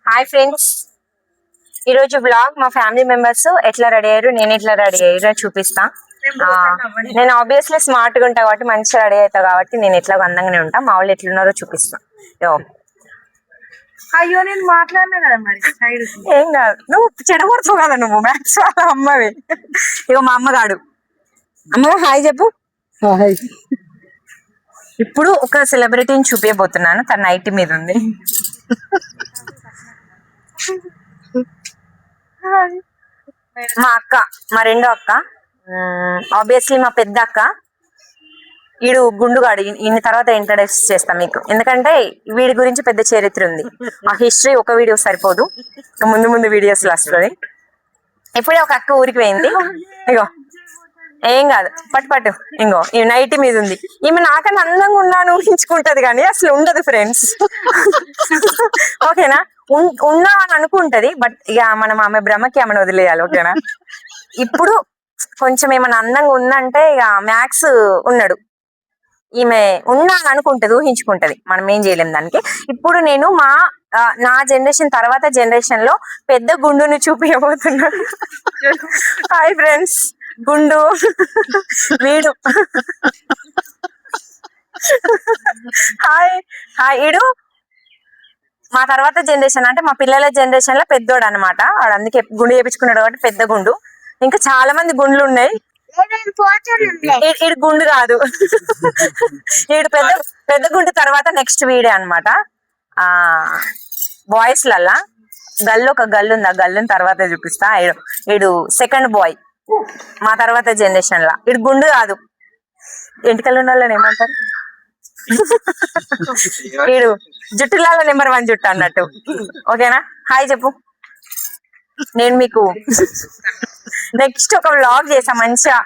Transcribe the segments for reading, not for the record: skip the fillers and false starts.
Hi friends, ఈరోజు blog మా family members ఎట్లా రెడీ అయ్యారు, నేను ఎట్లా రెడీ అయ్యారో చూపిస్తా. నేను ఆబ్వియస్లీ స్మార్ట్ గా ఉంటా కాబట్టి మంచిగా రెడీ అవుతా కాబట్టి నేను ఎట్లా అందంగానే ఉంటా. మా వాళ్ళు ఎట్లున్నారో చూపిస్తా. అయ్యో నేను మాట్లాడినా కదా మరి ఏం కాదు, నువ్వు చెడగొడుతావు కదా, నువ్వు మ్యాథ్స్ వాళ్ళ అమ్మవి. ఇగో మా అమ్మగాడు. అమ్మ హాయ్ చెప్పు. ఇప్పుడు ఒక సెలబ్రిటీని చూపించబోతున్నాను. తన నైట్ మీద ఉంది. మా అక్క, మా రెండో అక్క, ఆబ్వియస్లీ మా పెద్ద అక్క. వీడు గుండుగాడు. ఈయన తర్వాత ఇంట్రడ్యూస్ చేస్తాం మీకు, ఎందుకంటే వీడి గురించి పెద్ద చరిత్ర ఉంది. ఆ హిస్టరీ ఒక వీడియో సరిపోదు, ముందు ముందు వీడియోస్ లో వస్తుంది. ఇప్పుడే ఒక అక్క ఊరికి పోయింది. ఇగో ఏం కాదు, పట్టు ఇంకో ఈ నైట్ మీద ఉంది. ఈమె నాకన్నా అందంగా ఉన్నాను ఊహించుకుంటది కానీ అసలు ఉండదు ఫ్రెండ్స్. ఓకేనా, ఉన్నా అని అనుకుంటది, బట్ ఇక మనం ఆమె భ్రమకి ఆమెను వదిలేయాలి. ఓకేనా, ఇప్పుడు కొంచెం ఏమైనా అందంగా ఉందంటే ఇక మ్యాక్స్ ఉన్నాడు. ఈమె ఉన్నా అని అనుకుంటది, ఊహించుకుంటది, మనం ఏం చేయలేం దానికి. ఇప్పుడు నేను నా జనరేషన్ తర్వాత జనరేషన్ లో పెద్ద గుండుని చూపించబోతున్నా. హాయ్ ఫ్రెండ్స్, గుండు వీడు. Hi hi. వీడు మా తర్వాత జనరేషన్, అంటే మా పిల్లల జనరేషన్ లో పెద్దోడు అనమాట. వాడు అందుకే గుండు చేయించుకున్నాడు కాబట్టి పెద్ద గుండు. ఇంకా చాలా మంది గుండ్లు ఉన్నాయి. ఈడు గుండు కాదు, ఈడు పెద్ద గుండు తర్వాత నెక్స్ట్ వీడే అనమాట. బాయ్స్ లల్లా గల్లు ఒక గల్లు ఉంది, ఆ గల్లుని తర్వాత చూపిస్తా. ఈడు సెకండ్ బాయ్ మా తర్వాత జనరేషన్ లా. ఇడు గుండు కాదు, ఎంటికలు ఉన్న వాళ్ళని ఏమంటారు, వీడు జుట్టులాగా నెంబర్ 1 జుట్టు అన్నట్టు. ఓకేనా, హాయ్ చెప్పు. నేను మీకు నెక్స్ట్ ఒక వ్లాగ్ చేసా మంచిగా.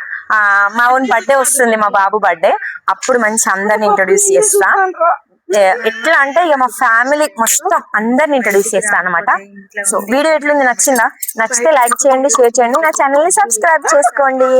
మా ఓన్ బర్త్డే వస్తుంది, మా బాబు బర్త్డే. అప్పుడు మంచి అందరిని ఇంట్రొడ్యూస్ చేస్తా. ఎట్లా అంటే ఇక మా ఫ్యామిలీ మొత్తం అందరిని ఇంట్రొడ్యూస్ చేస్తా అనమాట. సో వీడియో ఎట్లుంది, నచ్చిందా? నచ్చితే లైక్ చేయండి, షేర్ చేయండి, నా ఛానల్ ని సబ్స్క్రైబ్ చేసుకోండి.